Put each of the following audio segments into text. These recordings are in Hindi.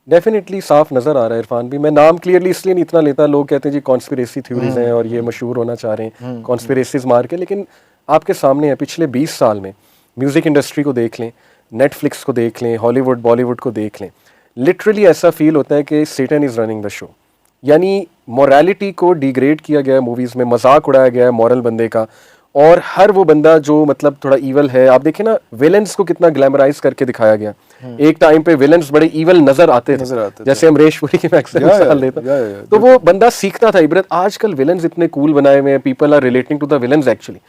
डेफिनेटली साफ नज़र आ रहा है इरफान भी। मैं नाम क्लियरली इसलिए नहीं इतना लेता, लोग कहते हैं जी कॉन्स्पिरेसी थ्योरीज हैं और ये मशहूर होना चाह रहे हैं कॉन्स्पिरेसीज मार के, लेकिन आपके सामने है पिछले 20 साल में म्यूज़िक इंडस्ट्री को देख लें, नेटफ्लिक्स को देख लें, हॉलीवुड बॉलीवुड को देख लें, लिटरली ऐसा फील होता है कि सेटन इज़ रनिंग द शो। यानी मोरालिटी को डिग्रेड किया गया है मूवीज़ में, मजाक उड़ाया गया है मॉरल बंदे का, और हर वो बंदा जो मतलब थोड़ा ईवल है, आप देखें ना विलेंस को कितना ग्लैमराइज करके दिखाया गया। एक टाइम पे विलेंस बड़े ईवल नजर आते थे, जैसे अमरीश पुरी की मैं अक्सर मिसाल देता, तो वो बंदा सीखता था इबरत। आजकल विलेंस इतने कूल बनाए हुए हैं, people are relating to the villains actually,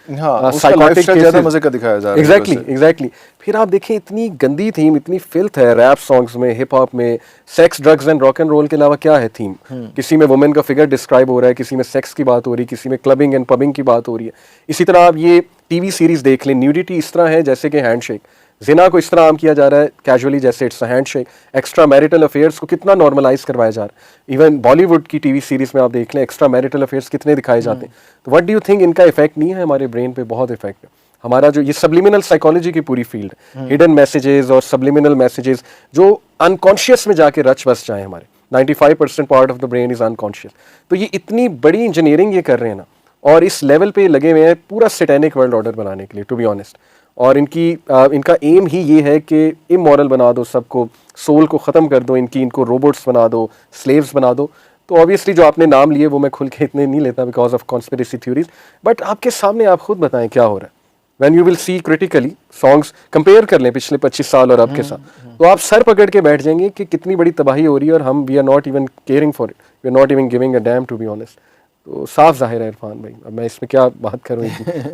psychotic ज्यादा मजे का दिखाया जा रहा है। एग्जैक्टली। फिर आप देखें इतनी गंदी थीम, इतनी फिल्थ है रैप सॉन्ग्स में, हिप हॉप में, sex drugs and rock and roll के अलावा क्या है थीम? किसी में वुमेन का फिगर डिस्क्राइब हो रहा है, किसी में सेक्स की बात हो रही है, किसी में क्लबिंग एंड पबिंग की बात हो रही है। इसी तरह आप ये टीवी सीरीज देख लें, न्यूडिटी इस तरह है जैसे कि हैंडशेक, जिना को इस तरह आम किया जा रहा है कैजुअली जैसे it's a handshake, extra marital affairs को कितना नॉर्मलाइज करवाया जा रहा है। इवन बॉलीवुड की टीवी सीरीज में आप देख लें एक्स्ट्रा मैरिटल अफेयर्स कितने दिखाए जाते हैं। तो व्हाट डू यू थिंक इनका इफेक्ट नहीं है हमारे ब्रेन पे? बहुत इफेक्ट है हमारा। जो ये सब्लिमिनल साइकोलॉजी की पूरी फील्ड है, हिडन मैसेजेस और सब्लिमिनल मैसेजेस जो अनकॉन्शियस में जाके रच बस जाए हमारे, 95% part of the brain is unconscious. तो ये इतनी बड़ी इंजीनियरिंग ये कर रहे हैं ना, और इस लेवल पे लगे हुए हैं पूरा सैटेनिक वर्ल्ड ऑर्डर बनाने के लिए, टू बी ऑनेस्ट। और इनका एम ही ये है कि इमोरल बना दो सबको, सोल को ख़त्म कर दो इनको रोबोट्स बना दो, स्लेव्स बना दो। तो ऑब्वियसली जो आपने नाम लिए वो मैं खुल के इतने नहीं लेता because of conspiracy theories, but आपके सामने आप खुद बताएं क्या हो रहा है। When you will see critically songs, compare कर लें पिछले 25 साल और अब के साथ, तो आप सर पकड़ के बैठ जाएंगे कि कितनी बड़ी तबाही हो रही है और हम we are not even caring for it, we are not even giving a damn, to be honest. तो साफ जाहिर है इरफान भाई, अब मैं इसमें क्या बात करूँ,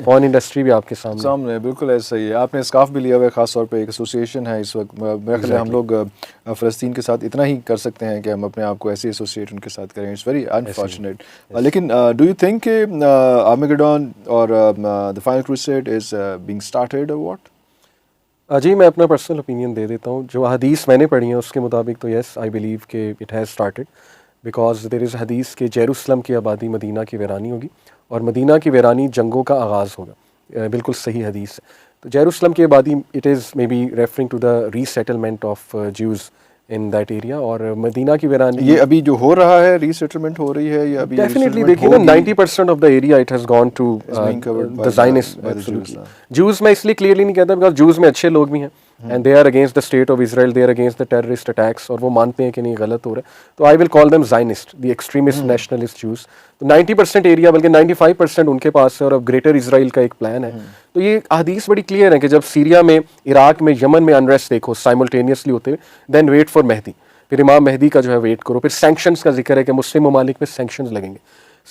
फोन इंडस्ट्री भी आपके सामने बिल्कुल ऐसा ही है। आपने स्काफ भी लिया हुआ है, खास तौर पे एक एसोसिएशन है इस वक्त। मेरे ख्याल हम लोग फ़लस्तीन के साथ इतना ही कर सकते हैं कि हम अपने आप को ऐसे एसोसिएट उनके साथ करें। It's very unfortunate. लेकिन डू यू थिंक कि आर्मेगेडोन और the final crusade is being started और व्हाट? जी मैं अपना पर्सनल ओपिनियन दे देता हूँ। जो हदीस मैंने पढ़ी है उसके मुताबिक तो यस आई बिलीव कि it has started, because there is हदीस के जेरूसलम की आबादी मदीना की वीरानी होगी और मदीना की वीरानी जंगों का आगाज़ होगा। बिल्कुल सही हदीस है। तो जेरूसलम की आबादी it is maybe referring to the resettlement of Jews in that area, और मदीना की वीरानी ये अभी जो हो रहा है रीसेटलमेंट हो रही है या अभी? डेफिनेटली देखिए ना 90% of the area it has gone to the Zionist Jews. मैं इसलिए क्लियरली नहीं कहता बिकॉज जूज़ में अच्छे लोग भी हैं and they are against the state of Israel, they are against the terrorist attacks, और वो मानते हैं कि नहीं गलत हो रहा है। तो I will call them Zionist, the extremist nationalist use. तो 90% एरिया बल्कि 95% उनके पास है और अब ग्रेटर इसराइल का एक प्लान है। तो ये हदीस बड़ी क्लियर है कि जब सीरिया में, इराक में, यमन में अनरेस्ट देखो साइमल्टेनियसली होते हुए, देन वेट फॉर मेहदी, फिर इमाम मेहदी का जो है वेट करो। फिर सैंक्शंस का जिक्र है कि मुस्लिम ममालिक में सैंक्शंस लगेंगे।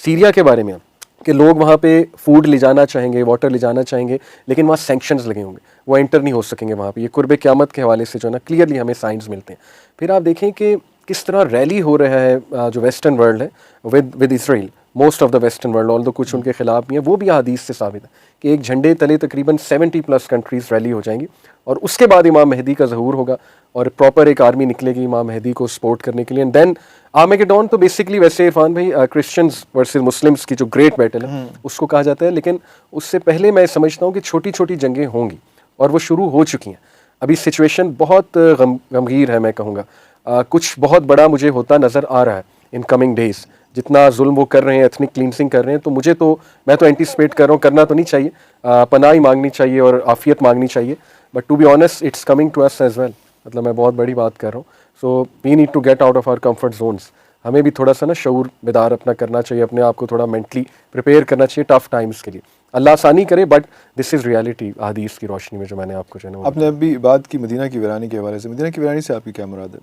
सीरिया के बारे में कि लोग वहाँ पे फूड ले जाना चाहेंगे, वाटर ले जाना चाहेंगे, लेकिन वहाँ सैंक्शंस लगे होंगे, वो एंटर नहीं हो सकेंगे वहाँ पे। ये कुर्बे क़यामत के हवाले से जो है ना क्लियरली हमें साइंस मिलते हैं। फिर आप देखें कि किस तरह रैली हो रहा है जो वेस्टर्न वर्ल्ड है with Israel, most of the western world, although कुछ उनके खिलाफ भी है, वो भी हदीस से साबित है कि एक झंडे तले तकरीबन 70+ कंट्रीज़ रैली हो जाएंगी और उसके बाद इमाम मेहदी का ज़हूर होगा और प्रॉपर एक आर्मी निकलेगी इमाम मेहदी को सपोर्ट करने के लिए। एंड देन आर्मेगेडोन तो बेसिकली वैसे इरफान भाई क्रिश्चियंस वर्सेस मुस्लिम्स की जो ग्रेट बैटल है उसको कहा जाता है, लेकिन उससे पहले मैं समझता हूँ कि छोटी छोटी जंगें होंगी और वो शुरू हो चुकी हैं। अभी सिचुएशन बहुत गमगीर है, मैं कहूँगा कुछ बहुत बड़ा मुझे होता नज़र आ रहा है इन कमिंग डेज। जितना जुल्म वो कर रहे हैं, एथनिक क्लींसिंग कर रहे हैं, तो मैं तो एंटिसिपेट कर रहा हूँ, करना तो नहीं चाहिए, पनाह ही मांगनी चाहिए और आफियत मांगनी चाहिए, but to be honest it's coming to us as well. मतलब मैं बहुत बड़ी बात कर रहा हूँ। So we need to get out of our comfort zones. हमें भी थोड़ा सा ना शऊर बेदार अपना करना चाहिए, अपने आप को थोड़ा मेंटली प्रिपेयर करना चाहिए टफ टाइम्स के लिए। अल्लाह आसानी करे, बट दिस इज़ रियलिटी हदीस की रोशनी में जो मैंने आपको जो है। आपने अभी बात की मदीना की वीरानी के हवाले से, मदीना की वीरानी से आपकी क्या मुराद है?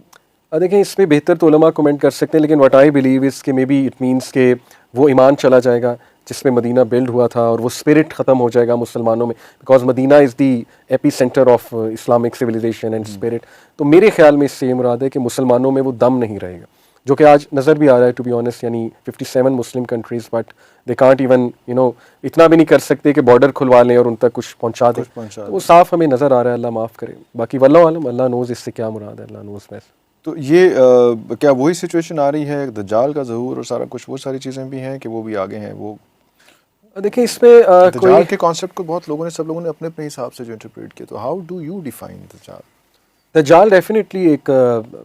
देखें इसमें बेहतर तो उलमा कमेंट कर सकते हैं, लेकिन व्हाट आई बिलीव इज़ कि मे बी इट मीन्स के वो ईमान चला जाएगा जिसमें मदीना बिल्ड हुआ था और वो स्पिरिट ख़त्म हो जाएगा मुसलमानों में, because Medina is the epicentre of Islamic civilization and spirit. तो मेरे ख्याल में इससे ये मुराद है कि मुसलमानों में वो दम नहीं रहेगा, जो कि आज नज़र भी आ रहा है टू बी ऑनेस्ट। यानी 57 Muslim countries, but they can't even इतना भी नहीं कर सकते कि बॉर्डर खुलवा लें और उन तक कुछ पहुँचा दें। तो वो साफ हमें नज़र आ रहा है, अल्लाह माफ़ करे। बाकी वल्लाहु आलम, अल्लाह नोज़ इससे क्या मुराद है, अल्लाह नोज़ बेस्ट। तो ये क्या वही सिचुएशन आ रही है, दज्जाल का ज़हूर और सारा कुछ, वो सारी चीज़ें भी हैं कि वो भी आगे हैं? वो देखिए इसमें दज्जाल के कॉन्सेप्ट को बहुत लोगों ने, सब लोगों ने अपने अपने हिसाब से जो इंटरप्रेट किया, तो हाउ डू यू डिफाइन दज्जाल? दज्जाल डेफिनेटली एक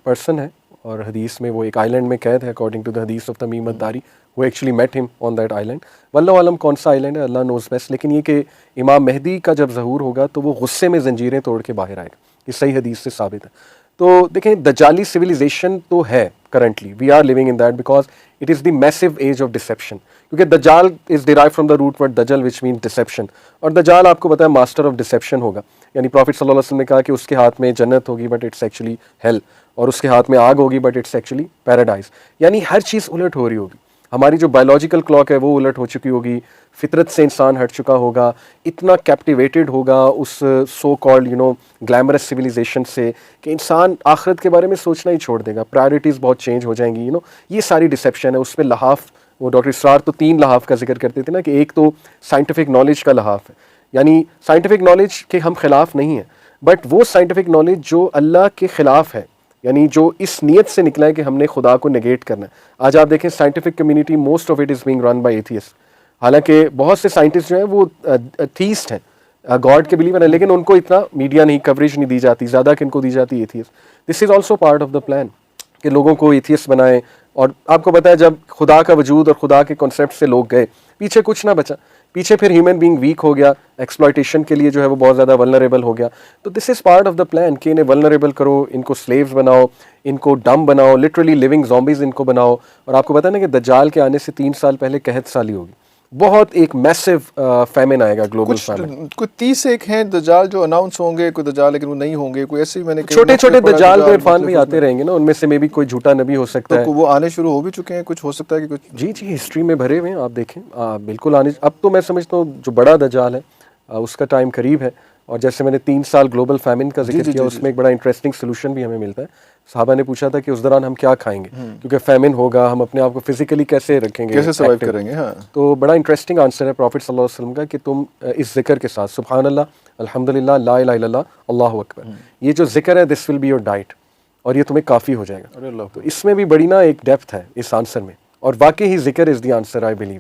पर्सन है और हदीस में वो एक आइलैंड में कैद है अकॉर्डिंग टू द हदीस ऑफ तमीम अद-दारी, वो actually met him on that island. वल्लाहु आलम कौन सा आइलैंड है, अल्लाह नोज़ बेस्ट। लेकिन ये कि इमाम मेहदी का जब ज़हूर होगा तो वो गुस्से में जंजीरें तोड़ के बाहर आएगा, ये सही हदीस से साबित है। तो देखें दज्जाली सिविलाइजेशन तो है currently, we are living in that because it is the massive age of deception, क्योंकि दज्जाल is derive from the root word दजल विच मीन डिसेप्शन, और दज्जाल आपको पता है मास्टर ऑफ डिसेप्शन होगा। यानी प्रॉफिट सल्लल्लाहु अलैहि वसल्लम ने कहा कि उसके हाथ में जन्नत होगी बट इट्स एक्चुअली हेल, और उसके हाथ में आग होगी बट इट्स एक्चुअली पैराडाइज। यानी हर चीज़ उलट हो रही होगी, हमारी जो बायोलॉजिकल क्लॉक है वो उलट हो चुकी होगी, फितरत से इंसान हट चुका होगा, इतना कैप्टिवेटेड होगा उस सो कॉल्ड ग्लैमरस सिविलाइजेशन से कि इंसान आखिरत के बारे में सोचना ही छोड़ देगा, प्रायोरिटीज़ बहुत चेंज हो जाएंगी। ये सारी डिसेप्शन है। उस पर लहाफ, वो डॉक्टर इसरार तो 3 लहाफ का जिक्र करते थे ना, कि एक तो साइंटिफिक नॉलेज का लहाफ है, यानी साइंटिफिक नॉलेज के हम खिलाफ नहीं हैं, बट वो साइंटिफिक नॉलेज जो अल्लाह के ख़िलाफ़ है, यानी जो इस नीयत से निकला है कि हमने खुदा को नेगेट करना है। आज आप देखें scientific community most of it is being run by atheist, हालांकि बहुत से साइंटिस्ट जो हैं वो थीस्ट हैं, गॉड के बिलीवर हैं, लेकिन उनको इतना मीडिया नहीं, कवरेज नहीं दी जाती, ज़्यादा किनको दी जाती है atheist. This is also part of the plan कि लोगों को एथियस्ट बनाएं। और आपको पता है जब खुदा का वजूद और खुदा के कॉन्सेप्ट से लोग गए, पीछे कुछ ना बचा, पीछे फिर ह्यूमन बीइंग वीक हो गया, एक्सप्लॉयटेशन के लिए जो है वो बहुत ज़्यादा वल्नरेबल हो गया। तो this is part of the plan कि इन्हें वल्नरेबल करो, इनको स्लेव्स बनाओ, इनको डम बनाओ, लिटरली लिविंग ज़ॉम्बीज़ इनको बनाओ। और आपको पता है ना कि दज्जाल के आने से 3 साल पहले कहत साली होगी, बहुत एक मैसिव फैमिन आएगा, ग्लोबल फैमिन। कुछ 30 एक हैं दज्जाल जो अनाउंस होंगे, कोई दज्जाल लेकिन वो नहीं होंगे, कोई ऐसे ही मैंने छोटे छोटे दज्जाल तो इरफान में आते रहेंगे ना, उनमें से मे भी कोई झूठा नबी हो सकता है। तो वो आने शुरू हो भी चुके हैं, कुछ हो सकता है कि कुछ। जी जी, हिस्ट्री में भरे हुए हैं, आप देखें बिल्कुल आने। अब तो मैं समझता हूँ जो बड़ा दज्जाल है उसका टाइम करीब है। और जैसे मैंने 3 साल ग्लोबल फैमिन का जिक्र किया, उसमें एक बड़ा इंटरेस्टिंग सोल्यूशन भी हमें मिलता है। साहबा ने पूछा था कि उस दौरान हम क्या खाएंगे, क्योंकि फैमिन होगा, हम अपने आप को फिजिकली कैसे रखेंगे, कैसे सर्वाइव करेंगे। हाँ, तो बड़ा इंटरेस्टिंग आंसर है प्रॉफिट सल्लल्लाहु अलैहि वसल्लम का कि तुम इस जिक्र के साथ सुभान अल्लाह, अल्हम्दुलिल्लाह, ला इलाहा इल्लल्लाह, अल्लाहु अकबर, ये जो जिक्र है this will be your diet, और ये तुम्हें काफ़ी हो जाएगा। तो इसमें भी बड़ी ना एक डेप्थ है इस आंसर में, और वाकई ही जिक्र is the answer, I believe.